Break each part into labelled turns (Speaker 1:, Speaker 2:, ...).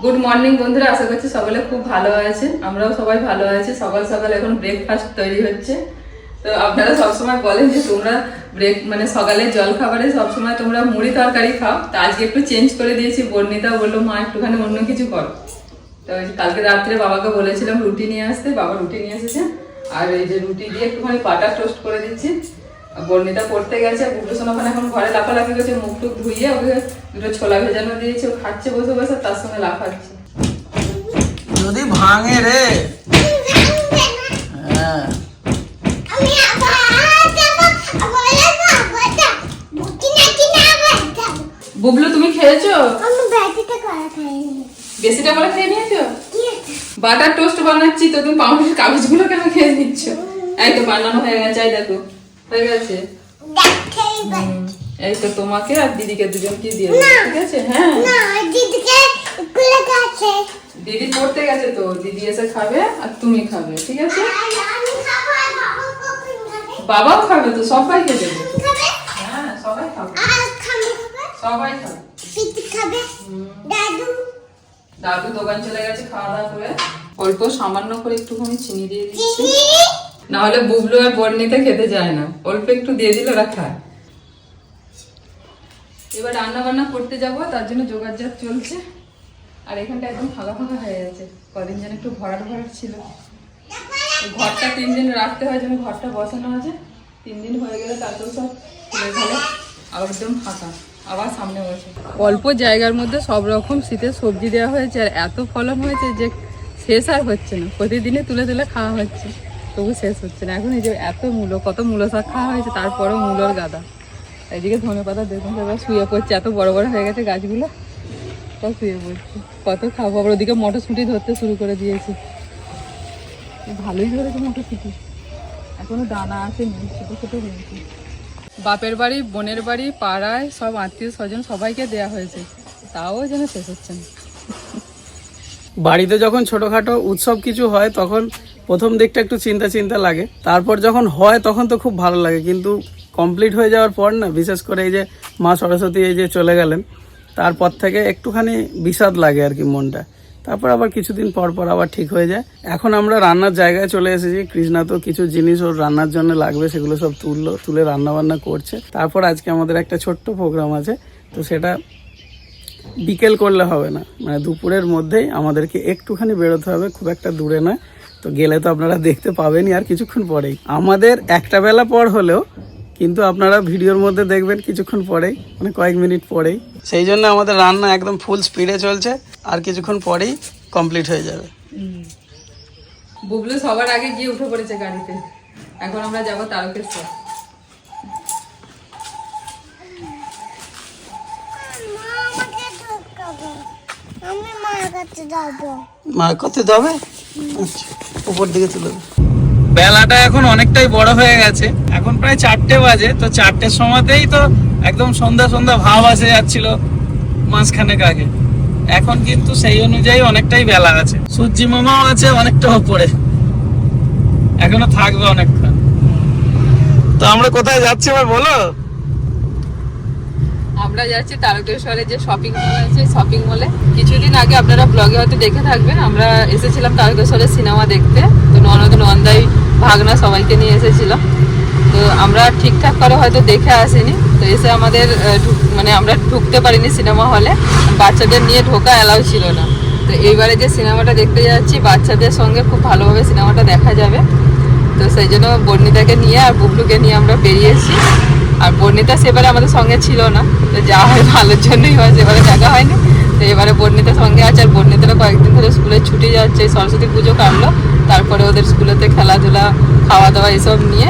Speaker 1: Good morning বন্ধুরা, আশা করছি সকলে খুব ভালো আছে। আমরাও সবাই ভালো আছি। সকাল সকাল এখন ব্রেকফাস্ট তৈরি হচ্ছে। তো আপনারা সবসময় বলেন যে তোমরা মানে সকালের জল খাবারে সবসময় তোমরা মুড়ি তরকারি খাও, তা আজকে একটু চেঞ্জ করে দিয়েছি। বর্ণিতা বললো মা একটুখানি অন্য কিছু করো। তো কালকে রাত্রে বাবাকে বলেছিলাম রুটি নিয়ে আসতে, বাবা রুটি নিয়ে এসেছে। আর এই যে রুটি দিয়ে একটুখানি বাটার টোস্ট করে দিচ্ছি। বর্ণিতা পড়তে গেছে, বুবলুসোনা ওখানে এখন ঘরে লাফালাফি করছে, মুখ টুক ধুইয়ে ওকে দুটো ছোলা ভেজানো দিয়েছে, ও খাচ্ছে বসে বসে, তার সঙ্গে লাফাচ্ছে।
Speaker 2: যদি ভাঙে রে। হ্যাঁ
Speaker 1: বুবলু তুমি খেয়েছো? বেশিটা করে খেয়ে নিয়েছো? বাটার টোস্ট বানাচ্ছি তো তুমি পাউরুটির কাগজগুলো কেন খেয়ে নিচ্ছ? এই তো বানানো হয়ে গেছে, এই দেখো হয়ে গেছে। এই তো তোমাকে আর দিদিকে দুজনকে দিয়ে দেবো, ঠিক আছে? হ্যাঁ দিদি পড়তে গেছে তো, দিদি এসে খাবে আর তুমি খাবে, ঠিক আছে? বাবাও খাবে তো, সবাইকে দেবো। হ্যাঁ সবাই খাবে, সবাই খাবে। দাদু দোকান চলে গেছে খাওয়া দাওয়া করে। অল্প সামান্য করে একটুখানি চিনি দিয়ে দিচ্ছি, না হলে বুবলু আর বর্ণিতে খেতে যায় না। অল্প একটু দিয়ে দিলে ওরা খায়। এবার রান্না বান্না করতে যাব, তার জন্য জোগাড় চলছে। আর এখানটা একদম ফাঁকা ফাঁকা হয়ে গেছে, কদিন যেন একটু ভরাট ভরাট ছিল। ঘরটা 3 দিন রাখতে হয়, যেন ঘরটা বসানো আছে। 3 দিন হয়ে গেলে তারপর সব খুলে গেলে আবার একদম ফাঁকা, আবার সামনে বসে। অল্প জায়গার মধ্যে সব রকম শীতের সবজি দেওয়া হয়েছে, আর এত ফলন হয়েছে যে শেষ আর হচ্ছে না। প্রতিদিনে তুলে তুলে খাওয়া হচ্ছে, তবু শেষ হচ্ছে না। এখন এই যে এত মূলো, কত মূলো শাক খাওয়া হয়েছে, তারপরেও মূলোর গাদা। এদিকে ধনে পাতা দেখুন সবাই শুয়ে পড়ছে, এত বড় বড় হয়ে গেছে গাছগুলো, সব শুয়ে পড়ছে। কত খাবো। আবার ওদিকে মটরশুঁটি ধরতে শুরু করে দিয়েছি। ভালোই ধরেছে মটরশুঁটি, এখনো দানা আছে, ছোটো ছোটো হয়েছে। বাপের বাড়ি, বোনের বাড়ি, পাড়ায় সব আত্মীয় স্বজন সবাইকে দেয়া হয়েছে, তাও যেন শেষ হচ্ছে না।
Speaker 2: বাড়িতে যখন ছোটখাটো উৎসব কিছু হয় তখন প্রথম দিকটা একটু চিন্তা চিন্তা লাগে, তারপর যখন হয় তখন তো খুব ভালো লাগে। কিন্তু কমপ্লিট হয়ে যাওয়ার পর না, বিশেষ করে এই যে মা সরস্বতী এই যে চলে গেলেন, তারপর থেকে একটুখানি বিষাদ লাগে আর কি মনটা। তারপর আবার কিছুদিন পর পর আবার ঠিক হয়ে যায়। এখন আমরা রান্নার জায়গায় চলে এসেছি। কৃষ্ণা তো কিছু জিনিস ওর রান্নার জন্য লাগবে, সেগুলো সব তুলে রান্না বান্না করছে। তারপর আজকে আমাদের একটা ছোট্ট প্রোগ্রাম আছে, তো সেটা বিকেল করলে হবে না, মানে দুপুরের মধ্যেই আমাদেরকে একটুখানি বেরোতে হবে, খুব একটা দূরে নয়। তো গেলে তো আপনারা দেখতে পাবেনই আর কিছুক্ষণ পরেই। আমাদের একটা বেলা পর হলেও কিন্তু আপনারা ভিডিওর মধ্যে দেখবেন কিছুক্ষণ পরেই, মানে কয়েক মিনিট পরেই। সেই জন্য আমাদের রান্না একদম ফুল স্পিডে চলছে, আর কিছুক্ষণ পরেই কমপ্লিট হয়ে যাবে।
Speaker 1: বুবলু সবার আগে গিয়ে উঠে পড়েছে গাড়িতে। এখন আমরা যাবো তারকেশ্বর।
Speaker 2: মার কাছে যাবে, আচ্ছা উপর দিকে তুলে। বেলাটা এখন অনেকটাই বড় হয়ে গেছে, এখন প্রায় 4টে বাজে। তো 4টের সময়তেই তো একদম সন্ধ্যা সন্ধ্যা ভাব আসে যাচ্ছিল মাঝখানেক আগে। এখন কিন্তু সেই অনুযায়ী অনেকটাই বেলা আছে, সূর্যি মামাও আছে অনেকটা উপরে, এখনো থাকবে অনেকক্ষণ। তো আমরা কোথায় যাচ্ছি এবার বলো?
Speaker 1: আমরা যাচ্ছি তারকেশ্বরে যে শপিং মল আছে, শপিং মলে কিছুদিন আগে আপনারা ব্লগে হয়তো দেখে থাকবেন, আমরা এসেছিলাম তারকেশ্বরে সিনেমা দেখতে। তো ননদ নন্দাই ভাগনা সবাইকে নিয়ে এসেছিলাম। তো আমরা ঠিকঠাক করে হয়তো দেখে আসিনি, তো এসে আমাদের মানে আমরা ঢুকতে পারিনি সিনেমা হলে, বাচ্চাদের নিয়ে ঢোকা অ্যালাউ ছিল না। তো এইবারে যে সিনেমাটা দেখতে যাচ্ছি, বাচ্চাদের সঙ্গে খুব ভালোভাবে সিনেমাটা দেখা যাবে। তো সেই জন্য বর্ণিতাকে নিয়ে আর বুবলুকে নিয়ে আমরা বেরিয়েছি। আর বর্ণিতা সেবারে আমাদের সঙ্গে ছিল না, তো যা হয় ভালোর জন্যই হয়, সেবারে দেখা হয়নি। তো এবারে বর্ণিতার সঙ্গে আছে। আর বর্ণিতারা কয়েকদিন ধরে স্কুলে ছুটি যাচ্ছে, সরস্বতী পুজো কাটলো, তারপরে ওদের স্কুলেতে খেলাধুলা খাওয়া দাওয়া এসব নিয়ে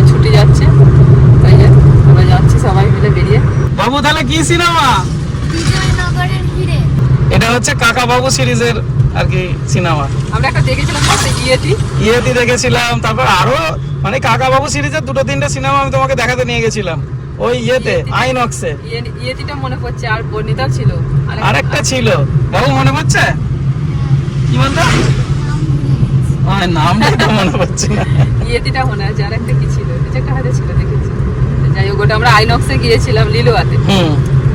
Speaker 1: ছুটি যাচ্ছে। তাই আমরা যাচ্ছি সবাই মিলে বেরিয়ে।
Speaker 2: বাবু তাহলে কি সিনেমা? এটা হচ্ছে কাকা বাবু সিরিজের আর কি সিনেমা।
Speaker 1: আমরা একটা দেখেছিলাম
Speaker 2: ইয়েতি দেখেছিলাম, তারপর আরো মানে কাকা বাবু সিরিজের 2-3টে সিনেমা আমি তোমাকে দেখাতে নিয়ে গেছিলাম ওই ইয়েতে আইনক্সে।
Speaker 1: ইয়েতিটা মনে পড়ছে, আর বর্ণিতা ছিল,
Speaker 2: আরেকটা ছিল বাবু মনে পড়ছে কি বলতো? নামটা তো মনে পড়ছে না।
Speaker 1: ইয়েতিটা মনে আছে, আরেকটা কি ছিল, কিছু একটা হাতে ছিল দেখেছি। যাই হোক, ওটা আমরা আইনক্সে গিয়েছিলাম লিলুয়াতে।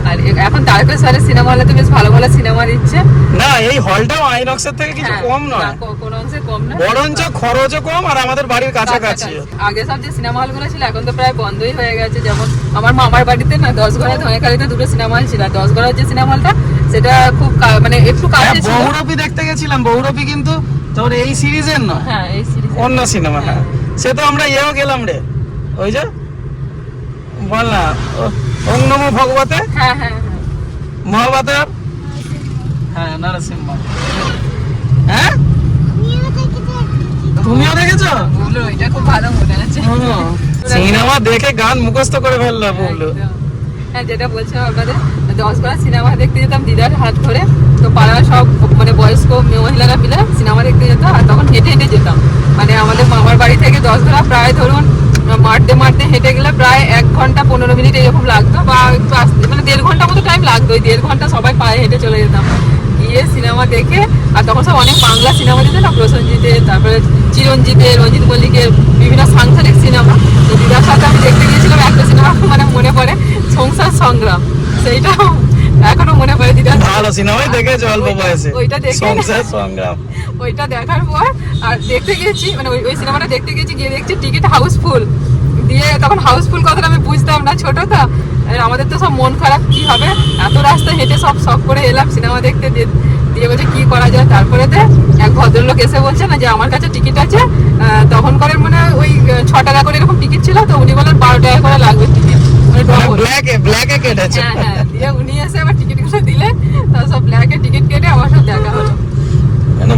Speaker 1: আর এখন তারকেশ্বরের সিনেমা হলে তো বেশ ভালো ভালো সিনেমা দিচ্ছে।
Speaker 2: না এই হলটাও আইনক্সের থেকে কিছু
Speaker 1: হ্যাঁ,
Speaker 2: কম
Speaker 1: না,
Speaker 2: নয়,
Speaker 1: কোনো অংশে কম না,
Speaker 2: বরঞ্চ খরচও কম আর আমাদের বাড়ির কাছাকাছি।
Speaker 1: আগে সব যে সিনেমা হলগুলো ছিল এখন তো প্রায় বন্ধই হয়ে গেছে। যেমন আমার মামার বাড়িতে না 10 ধনেখালিতে 2টো সিনেমা হল ছিল। 10 যে সিনেমা হলটা সেটা খুব মানে একটু কাছে ছিল।
Speaker 2: বহুরূপী দেখতে গেছিলাম, বহুরূপী কিন্তু তোর এই সিরিজের নয়,
Speaker 1: হ্যাঁ এই সিরিজ
Speaker 2: অন্য সিনেমা। হ্যাঁ সে তো আমরা ইয়েও গেলাম রে, ওই যে বল না ওং নমো ভগবতে,
Speaker 1: হ্যাঁ হ্যাঁ হ্যাঁ
Speaker 2: মহাভারতের, হ্যাঁ নরসিংহ। হ্যাঁ তুমিও দেখেছো?
Speaker 1: বুবলু এটা খুব ভালো মনে আছে।
Speaker 2: সিনেমা দেখে গান মুখস্থ করে ফেললো বুবলু।
Speaker 1: হ্যাঁ যেটা বলছিলাম আপনাদের, 10 সিনেমা দেখতে যেতাম দিদার হাত ধরে। তো পাড়ার সব মানে বয়স্ক মহিলারা মিলে সিনেমা দেখতে যেত, আর তখন হেঁটে হেঁটে যেতাম। মানে আমাদের মামার বাড়ি থেকে 10 প্রায় ধরুন মারতে মারতে হেঁটে গেলে প্রায় 1 ঘন্টা 15 মিনিট এরকম লাগতো, বা একটু আসতে মানে 1.5 ঘন্টা মতো টাইম লাগতো। ওই 1.5 ঘন্টা সবাই পায়ে হেঁটে চলে যেতাম, গিয়ে সিনেমা দেখে। আর তখন সব অনেক বাংলা সিনেমা দিত না, প্রসেনজিতের, তারপরে চিরঞ্জিতের, রঞ্জিত মল্লিকের বিভিন্ন সাংসারিক সিনেমা। তো দিদার সাথে আমি দেখতে গিয়েছিলাম একটা সিনেমা, মানে মনে পড়ে সংসার সংগ্রাম। সেইটা এখনো মনে পড়ে। দিদার
Speaker 2: ভালো সিনেমাই দেখেছো অল্প বয়সে,
Speaker 1: ওইটা দেখে
Speaker 2: সংসার সংগ্রাম।
Speaker 1: ওইটা দেখার পর আর দেখতে গেছি, মানে ওই সিনেমাটা দেখতে গেছি, গিয়ে দেখছি টিকিট হাউসফুল। দিয়ে তখন হাউসফুল কথাটা আমি বুঝতাম না, ছোট তো। আমাদের তো সব মন খারাপ, কি হবে এত রাস্তা হেঁটে সব শখ করে এলাম সিনেমা দেখতে। দিয়ে বলছে কি করা যায়। তারপরে এক ভদ্রলোক এসে বলছে না যে আমার কাছে টিকিট আছে। তখন করে মানে ওই 6 টাকা করে এরকম টিকিট ছিল। তো উনি বলেন 12 টাকা করে লাগবে টিকিট, মানে ডবল।
Speaker 2: ব্ল্যাকে কেটেছে।
Speaker 1: হ্যাঁ হ্যাঁ, দিয়ে উনি এসে আবার টিকিটগুলো দিলেন। তার সব ব্ল্যাকে টিকিট কেটে আমার সব দেখা হলো।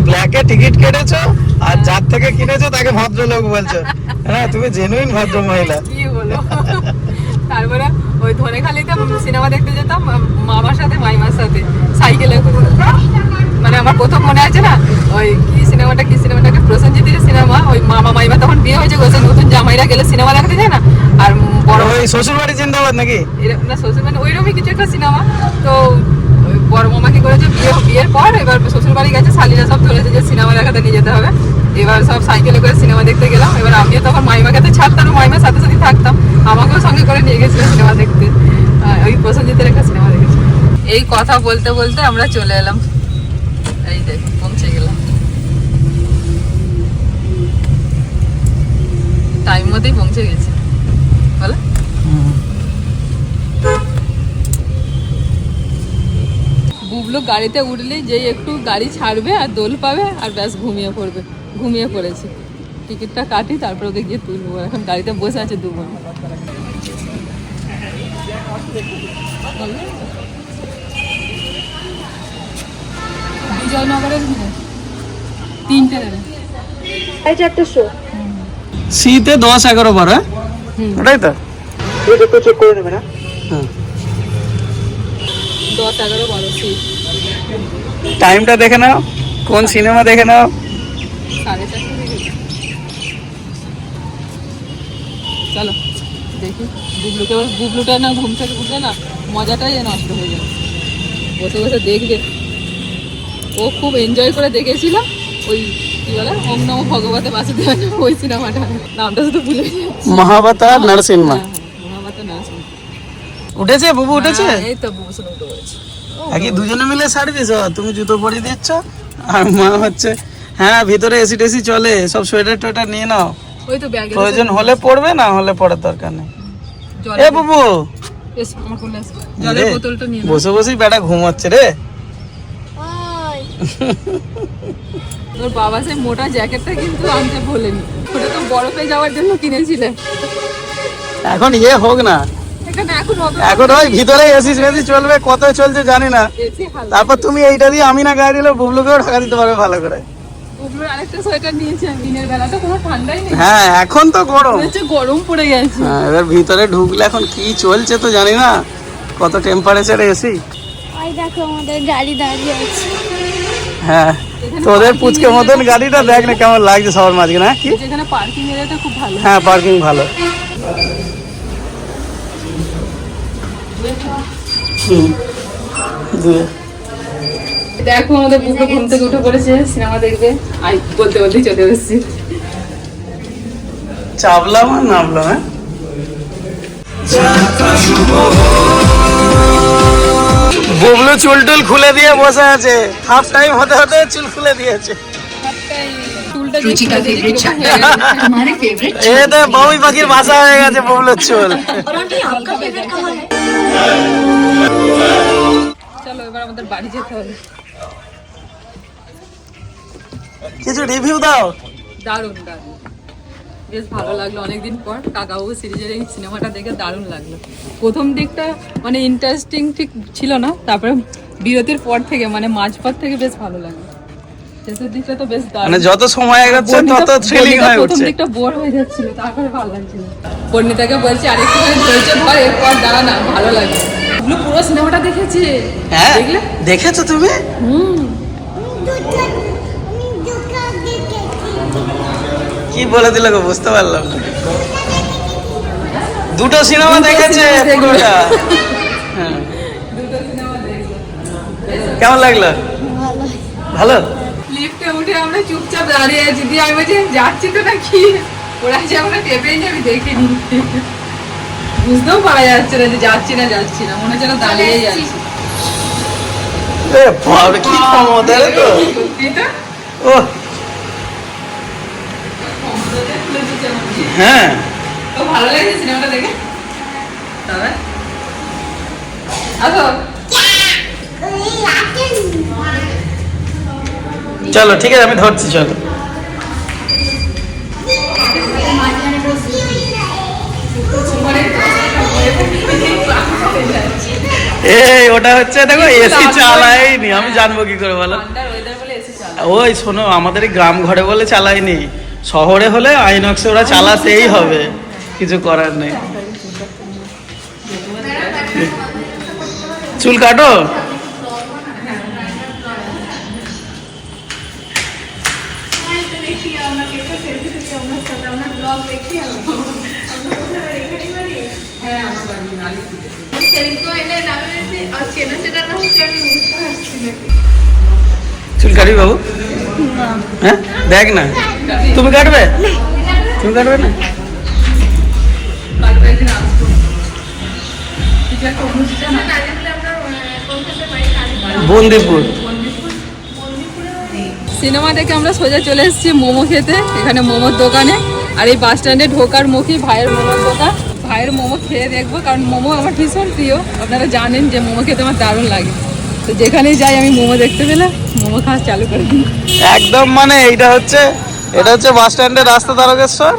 Speaker 2: ব্ল্যাকে টিকিট কেটেছো আর যার থেকে কিনেছো তাকে ভদ্রলোক বলছো। হ্যাঁ তুমি জেনুইন ভদ্র মহিলা।
Speaker 1: কি বলো। তারপরে ওই ধনেখালিতে সিনেমা দেখতে যেতাম মামার সাথে, মাইমার সাথে সাইকেলে করে। মানে আমার প্রথম মনে আছে না, ওই কি সিনেমাটা একটা প্রসেনজিতের সিনেমা। ওই মামা মাইমা তখন বিয়ে হয়েছে, নতুন জামাইরা গেলে সিনেমা দেখতে যায় না। আর বড়
Speaker 2: ওই শ্বশুর বাড়ি জিন্দাবাদ নাকি,
Speaker 1: না শ্বশুর মানে ওইরকমই কিছু একটা সিনেমা। তো বড় মামা কি করেছে, বিয়ের পর এবার শ্বশুর বাড়ি গেছে, শালিরা সব ধরেছে যে সিনেমা দেখাতে নিয়ে যেতে হবে। এবার সব সাইকেলে করে সিনেমা দেখতে গেলাম। এবার আমিও তখন মাইমাকে তো ছাড়তাম, মাইমার সাথে সাথে থাকতাম, আমাকেও সঙ্গে করে নিয়ে গেছিল সিনেমা দেখতে। ওই প্রসেনজিতের একটা সিনেমা দেখেছি। এই কথা বলতে বলতে আমরা চলে এলাম, এই দেখুন পৌঁছে গেলাম। টাইম মতেই পৌঁছে গেছি বলো। বুবলু গাড়িতে উঠলেই যেই একটু গাড়ি ছাড়বে আর দোল পাবে আর ব্যাস ঘুমিয়ে পড়বে। ঘুমিয়ে পড়েছে। টিকিটটা কাটি, তারপর ওকে গিয়ে তুলবো। এখন গাড়িতে বসে আছে 2 বোন। বিজয়নগরের 3টে নেবে,
Speaker 3: 4:30 শো।
Speaker 2: শীতে 10-11 বার, হ্যাঁ ওটাই তো।
Speaker 3: এটা তো চেক করে নেবে না।
Speaker 1: 10, 11, 12 সিট।
Speaker 2: টাইমটা দেখে নাও, কোন সিনেমা দেখে নাও।
Speaker 1: 4:30 দেখেছি। চলো দেখি বুবলুকে। এবার বুবলুটা না ঘুম থেকে উঠলে না মজাটাই নষ্ট হয়ে যাবে। বসে বসে দেখবে। ও খুব এনজয় করে দেখেছিল ওই কি বলে ওম নমো ভগবতে বাসুদেবায়, ওই সিনেমাটা নামটা শুধু ভুলে যাচ্ছি।
Speaker 2: মহাভারত নরসিংহ
Speaker 1: মহাভারত নারসিংহ।
Speaker 2: উঠেছে বুবু, উঠেছে।
Speaker 1: এই তো বুবু শুনে উঠে পড়েছে।
Speaker 2: আগে দুজনে মিলে শাড়ি দিছো, তুমি জুতো পরিয়ে দিচ্ছ আর মা হচ্ছে হ্যাঁ ভিতরে এসি টেসি চলে, সব সোয়েটার টোয়েটার নিয়ে নাও,
Speaker 1: ওই তো ব্যাগে
Speaker 2: প্রয়োজন হলে পড়বে, না হলে পড়ার দরকার নেই। এ বুবু
Speaker 1: আমার কোলে এসে জলের বোতলটা নিয়ে
Speaker 2: বসে বসেই বেটা ঘুমাচ্ছে রে।
Speaker 1: তোর বাবা সেই মোটা জ্যাকেটটা কিন্তু আনতে ভোলেনি, ওটা তো বরফে যাওয়ার জন্য কিনেছিলে।
Speaker 2: এখন ইয়ে হোক না,
Speaker 1: এখানে এখন
Speaker 2: এখন ওই ভিতরে এসি ফেসি চলবে, কত চলছে জানি না।
Speaker 1: এসি হালকা।
Speaker 2: তারপর তুমি এইটা দিয়ে আমি না গায়ে দিলে বুবলুকেও ঢাকা দিতে পারবে ভালো করে।
Speaker 1: বুবলুর আরেকটা সোয়েটার নিয়েছি আমি, দিনের বেলা তো কোনো ঠান্ডাই নেই।
Speaker 2: হ্যাঁ এখন তো গরম,
Speaker 1: গরম পড়ে গেছে।
Speaker 2: হ্যাঁ এবার ভিতরে ঢুকলে এখন কি চলছে তো জানি না, কত টেম্পারেচারে এসি।
Speaker 3: ওই দেখো আমাদের গাড়ি দাঁড়িয়ে আছে।
Speaker 2: হ্যাঁ তোদের পুচকে মতন গাড়িটা দেখ না কেমন লাগছে সবার মাঝখানে। কি
Speaker 1: যেখানে পার্কিং এরিয়াটা খুব ভালো।
Speaker 2: হ্যাঁ পার্কিং ভালো।
Speaker 1: দেখো আমাদের বুবলু ঘুম থেকে উঠে পড়েছে, সিনেমা দেখবে। আই বলতে বলতেই চলে এসেছি।
Speaker 2: চাপলাম আর নামলাম। হ্যাঁ বুবলু চুল টুল খুলে দিয়ে বসে আছে, হাফ টাইম হতে হতে চুল খুলে দিয়েছে।
Speaker 1: চুলটা
Speaker 4: रुचि का फेवरेट चैप्टर तुम्हारे फेवरेट
Speaker 2: এ তো বাবুই পাখির বাসা হয়ে গেছে বুবলুর চুল।
Speaker 4: और आंटी आपका फेवरेट कहाँ है?
Speaker 1: চলো এবার আমাদের বাড়ি যেতে হবে।
Speaker 2: কিছু রিভিউ দাও।
Speaker 1: দারুণ দারুণ, বেশ ভালো লাগলো অনেকদিন পর কাকাবাবু সিরিজের এই সিনেমাটা দেখে দারুণ লাগলো। প্রথম দিকটা মানে ইন্টারেস্টিং ঠিক ছিল না, তারপরে বিরতির পর থেকে মানে মাঝপথ থেকে বেশ ভালো লাগলো। শেষের দিকটা তো বেশ দারুণ,
Speaker 2: মানে যত সময় এগোচ্ছে তত থ্রিলিং হয়ে
Speaker 1: প্রথম
Speaker 2: উঠছে।
Speaker 1: দিকটা বোর হয়ে যাচ্ছিল, তারপরে ভালো লাগছিল। পরিণীতাকে বলছি আরেকটুখানি ধৈর্য ধর, এরপর দাঁড়া না, ভালো লাগবে। ওগুলো পুরো সিনেমাটা দেখেছি।
Speaker 2: হ্যাঁ
Speaker 1: দেখলে?
Speaker 2: দেখেছো তুমি? কি বলে দিল গো, বুঝতে পারলাম না। দুটো সিনেমা দেখেছে পুরোটা। হ্যাঁ।
Speaker 1: দুটো সিনেমা দেখলো।
Speaker 2: কেমন লাগলো? ভালো।
Speaker 1: লিফটে উঠে আমরা চুপচাপ দাঁড়িয়ে আছি, দিয়ে আমি বলছি যাচ্ছি তো নাকি, ওরা যে আমরা টেপেই যাবি দেখিনি, বুঝতেও পারা যাচ্ছে না যে যাচ্ছি না যাচ্ছি না, মনে হচ্ছে না দাঁড়িয়ে যাচ্ছি।
Speaker 2: এ বাবা কি ক্ষমতা রে তো।
Speaker 1: সত্যি তো
Speaker 2: ও হ্যাঁ
Speaker 1: তো ভালো লাগছে সিনেমাটা দেখে। তবে আসো,
Speaker 2: চলো ঠিক আছে আমি ধরছি, চলো। এই ওটা হচ্ছে দেখো এসি চালাইনি, আমি জানবো কি করে বলো?
Speaker 1: ঠান্ডার ওয়েদার বলে এসে চালা।
Speaker 2: ওই শোনো, আমাদের এই গ্রাম ঘরে বলে চালাইনি, শহরে হলে আইনক্সে ওরা চালাতেই হবে, কিছু করার নেই। চুল কাটো। চুল কাটবি বাবু? হ্যাঁ দেখ না, তুমি কাটবে? তুমি কাটবে না? বন্দিপুর।
Speaker 1: সিনেমা দেখে আমরা সোজা চলে এসেছি মোমো খেতে, এখানে মোমোর দোকানে। আর এই বাস স্ট্যান্ডে ঢোকার মুখী ভাইয়ের মোমোর দোকান, ভাইয়ের মোমো খেয়ে দেখবো, কারণ মোমো আমার ভীষণ প্রিয়। আপনারা জানেন যে মোমো খেতে আমার দারুণ লাগে, তো যেখানেই যাই আমি মোমো দেখতে পেলে মোমো খাওয়া চালু করে দিই।
Speaker 2: একদম মানে এটা হচ্ছে বাস স্ট্যান্ডের রাস্তা তারকেশ্বর,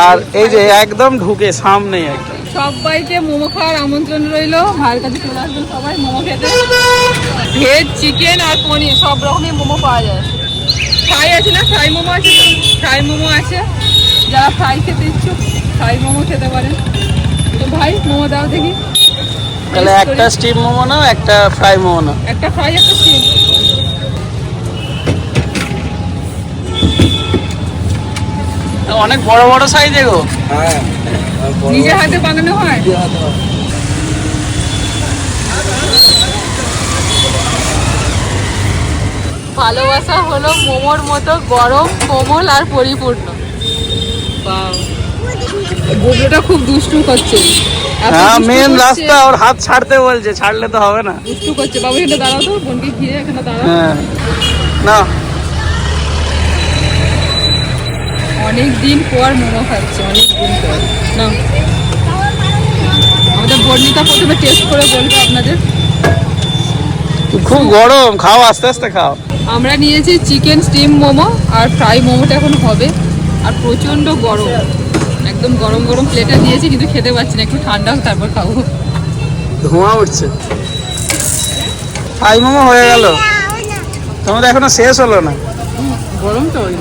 Speaker 2: আর এই যে একদম ঢুকে সামনেই একদম।
Speaker 1: সবাইকে মোমো খাওয়ার আমন্ত্রণ রইলো, ভাইয়ের কাছে চলে আসবেন সবাই মোমো খেতে। ভেজ, চিকেন আর পনির সব রকমের মোমো পাওয়া যায়। ফ্রাই আছে না, ফ্রাই মোমো আছে তো, ফ্রাই মোমো আছে, যারা ফ্রাই খেতে ইচ্ছুক ফ্রাই মোমো খেতে পারেন। তো ভাই মোমো দাও দেখি।
Speaker 2: তাহলে একটা স্টিম মোমো নাও, একটা ফ্রাই মোমো নাও।
Speaker 1: একটা ফ্রাই একটা স্টিম।
Speaker 2: অনেক বড় বড় সাইজ এগো।
Speaker 1: নিজের হাতে বানানো হয়। ভালোবাসা হলো মোমোর মতো গরম, কোমল আর পরিপূর্ণ। বুবলুটা খুব দুষ্টু করছে। এত
Speaker 2: হ্যাঁ
Speaker 1: দুষ্টু
Speaker 2: মেন
Speaker 1: করছে।
Speaker 2: রাস্তা, ওর হাত ছাড়তে বলছে, ছাড়লে তো হবে না।
Speaker 1: দুষ্টু করছে। বাবু এখানে দাঁড়াও তো, বোনকে ঘিরে এখানে দাঁড়াও।
Speaker 2: হ্যাঁ না
Speaker 1: অনেক দিন পর মোমো খাচ্ছে, অনেক দিন পর। না আমাদের বর্ণিতা প্রথমে টেস্ট করে বলবো আপনাদের।
Speaker 2: খুব গরম, খাও আস্তে আস্তে খাও।
Speaker 1: আমরা নিয়েছি চিকেন স্টিম মোমো, আর ফ্রাই মোমোটা এখন হবে। আর প্রচণ্ড গরম, একদম গরম গরম প্লেটে দিয়েছি, কিন্তু খেতে পাচ্ছি না, একটু ঠান্ডা হোক তারপর খাবো।
Speaker 2: ধোঁয়া উঠছে। ফ্রাই মোমো হয়ে গেল, তোমাদের এখনো শেষ হলো না।
Speaker 1: গরম তো ওই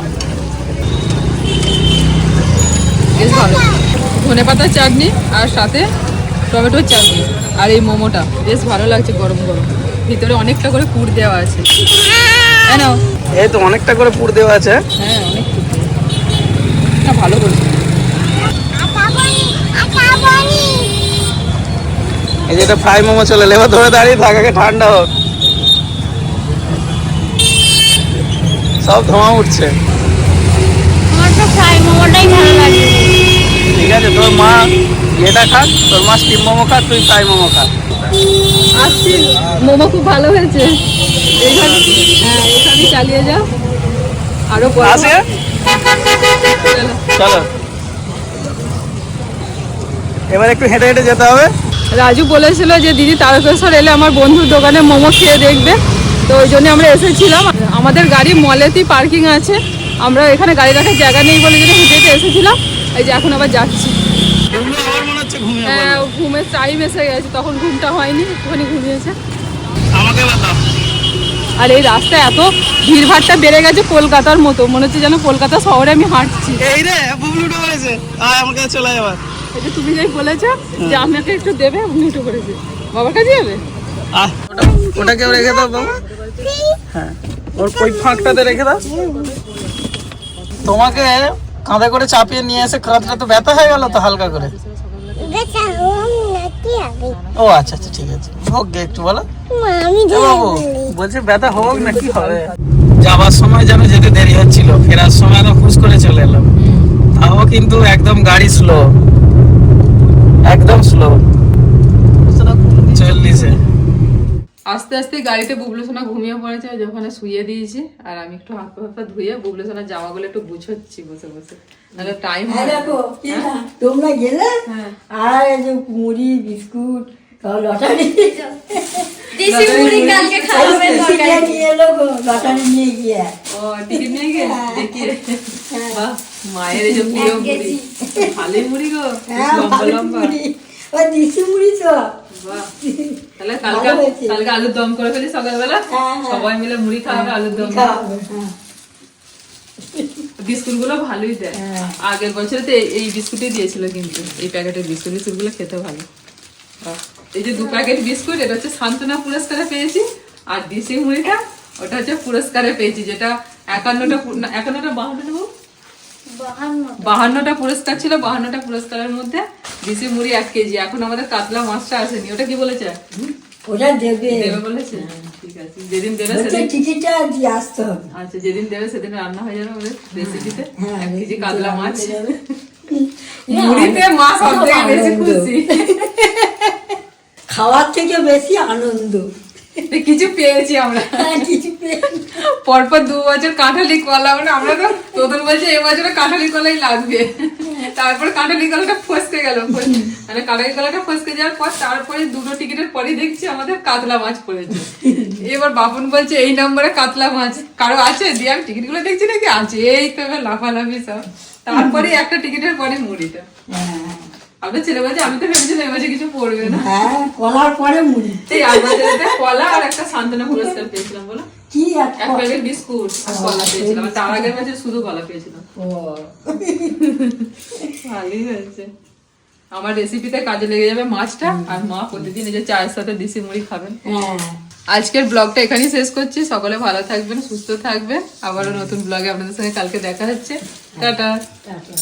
Speaker 1: বেশ ভালো। ধনেপাতার চাটনি আর সাথে টমেটোর চাটনি, আর এই মোমোটা বেশ ভালো লাগছে গরম গরম। ভিতরে অনেকটা করে পুর দেওয়া আছে। হ্যাঁ না,
Speaker 2: এই তো অনেকটা করে পুর দেওয়া আছে।
Speaker 1: হ্যাঁ অনেক পুর দেওয়া। না ভালো করেছে।
Speaker 2: এই যে এটা ফ্রাই মোমো চলে এবার ধরে দাঁড়িয়ে থাক, আগে ঠান্ডা হোক। সব ধোঁয়া উঠছে।
Speaker 3: আমার তো ফ্রাই মোমোটাই ভালো লাগে।
Speaker 2: ঠিক আছে, তোর মা এটা খাক, তোর মা স্টিম মোমো খাক, তুই ফ্রাই মোমো খা।
Speaker 1: যাচ্ছি, মোমো খুব ভালো হয়েছে। এখানে এখানে চালিয়ে যাও, আরো বড়
Speaker 2: আসে
Speaker 1: হবে।
Speaker 2: চলো এবার একটু হেঁটে হেঁটে যেতে হবে।
Speaker 1: রাজু বলেছিল যে দিদি তারকেশ্বর এলে আমার বন্ধুর দোকানে মোমো খেয়ে দেখবে, তো ওই জন্য আমরা এসেছিলাম। আমাদের গাড়ি মলেতেই পার্কিং আছে, আমরা এখানে গাড়ি রাখার জায়গা নেই বলে জন্য হেঁটে হেঁটে এসেছিলাম। এই যে এখন আবার যাচ্ছি।
Speaker 2: আমার মনে হচ্ছে ঘুমিয়ে
Speaker 1: হ্যাঁ, ঘুমের টাইম এসে গেছে, তখন ঘুমটা হয়নি, একটুখানি ঘুমিয়েছে।
Speaker 2: আমাকে বাতাও।
Speaker 1: আর এই রাস্তায় এত ভিড়ভাড়টা বেড়ে গেছে কলকাতার মতো, মনে হচ্ছে যেন কলকাতা শহরে আমি হাঁটছি।
Speaker 2: এই রে বুবলু উঠে পড়েছে, আয় আমার কাছে চলে আয়।
Speaker 1: এটা তুমি যাই বলেছো যে আমাকে একটু দেবে, উনি একটু করেছে, বাবার কাছে যাবে।
Speaker 2: ওটাকেও রেখে দাও বাবা। হ্যাঁ, ওর ওই ফাঁকটাতে রেখে দাও। তোমাকে কাঁধে করে চাপিয়ে নিয়ে এসে কাঁধটা তো ব্যথা হয়ে গেল তো হালকা করে। ও আচ্ছা আচ্ছা ঠিক আছে, হোক গে একটু বলো। এ বাবু বলছে ব্যথা হোক না কি হবে। যাবার সময় যেন যেতে দেরি হচ্ছিল, ফেরার সময় তো খুশ করে চলে এলাম। তাও কিন্তু একদম গাড়ি স্লো, একদম স্লো 40-এ।
Speaker 1: আস্তে আস্তে গাড়িতে বুবলু সোনা ঘুমিয়ে পড়েছে, যখন শুয়ে দিয়েছি। আর আমি একটু হাত পা ধুয়ে বুবলু সোনার জামাগুলো একটু গুছোচ্ছি বসে বসে, নাহলে টাইম
Speaker 5: দেখো তোমরা গেলে আর এই যে মুড়ি বিস্কুট লটারি নিয়ে এলো গো, লটারি নিয়ে গিয়ে
Speaker 1: ও টিকিট নিয়ে গিয়ে দেখিয়ে। বাহ, মায়ের এই যে প্রিয় মুড়ি, ভালোই মুড়ি গো, লম্বা লম্বা।
Speaker 5: ওই দিশি মুড়ি তো।
Speaker 1: বাহ, তাহলে কালকে আলুর দম করে ফেলি সকালবেলা, সবাই মিলে মুড়ি খাওয়াবে, আলুর দম
Speaker 5: খাওয়াবে, হ্যাঁ।
Speaker 1: বিস্কুট গুলো ভালোই দেয়। আগের বছর তো এই বিস্কুটই দিয়েছিল, কিন্তু এই প্যাকেটের বিস্কুট গুলো খেতে ভালো। এই যে 2 প্যাকেট বিস্কুট, এটা হচ্ছে সান্ত্বনা পুরস্কারে পেয়েছি, আর দিশি মুড়িটা ওটা হচ্ছে পুরস্কারে পেয়েছি, যেটা 52টা পুরস্কার ছিল। 52টা পুরস্কারের মধ্যে দিশি মুড়ি 1 কেজি। এখন আমাদের কাতলা মাছটা আসেনি, ওটা কি বলেছে?
Speaker 5: ওটা দেবে
Speaker 1: বলেছে, ঠিক আছে, যেদিন দেবে
Speaker 5: বলছে
Speaker 1: সেদিন।
Speaker 5: টিকিটটা দিয়ে আসতে হবে।
Speaker 1: আচ্ছা, যেদিন দেবে সেদিন রান্না হয়ে যাবে ওদের রেসিপিতে।
Speaker 5: হ্যাঁ,
Speaker 1: 1 কেজি কাতলা মাছ,
Speaker 5: না,
Speaker 1: মুড়িতে মা সব থেকে বেশি খুশি।
Speaker 5: খাওয়ার থেকে বেশি আনন্দ।
Speaker 1: কিছু পেয়েছি আমরা,
Speaker 5: কিছু পেয়ে-
Speaker 1: পরপর 2 বছর কাঁঠালি কলা, মানে আমরা তো তোদের বলছে এবছরে কাঁঠালি কলাই লাগবে। তারপর কাঁঠালি কলাটা ফসকে গেল, মানে কাঁঠালি কলাটা ফসকে যাওয়ার পর তারপরে 2টো টিকিটের পরে দেখছি আমাদের কাতলা মাছ পড়েছে। এবার বাপন বলছে এই নম্বরে কাতলা মাছ কারো আছে, দিয়ে আমি টিকিট গুলো দেখছি নাকি আছে, এই তো এবার লাফালাফি সব। তারপরে একটা টিকিটের পরে মুড়িটা।
Speaker 5: হ্যাঁ,
Speaker 1: আপনার ছেলে বলছে আমি তো ভেবেছিলাম এবছর কিছু পড়বে না।
Speaker 5: হ্যাঁ, কলার পরে মুড়ি।
Speaker 1: এই আমাদের একটা কলা আর একটা সান্ত্বনা পুরস্কার পেয়েছিলাম বলো,
Speaker 5: কি
Speaker 1: 1 প্যাকেট বিস্কুট আর কলা পেয়েছিলাম। আর তার আগের মাঝে শুধু কলা পেয়েছিলাম।
Speaker 5: ও,
Speaker 1: ভালোই হয়েছে। আমার রেসিপিতে কাজে লেগে যাবে মাছটা, আর মা প্রতিদিন এই যে চায়ের সাথে দিশি মুড়ি খাবেন।
Speaker 5: হ্যাঁ।
Speaker 1: আজকের ব্লগটা এখানেই শেষ করছি। সকলে ভালো থাকবেন, সুস্থ থাকবেন। আবারও নতুন ব্লগে আপনাদের সঙ্গে কালকে দেখা হচ্ছে। টাটা।
Speaker 5: টাটা।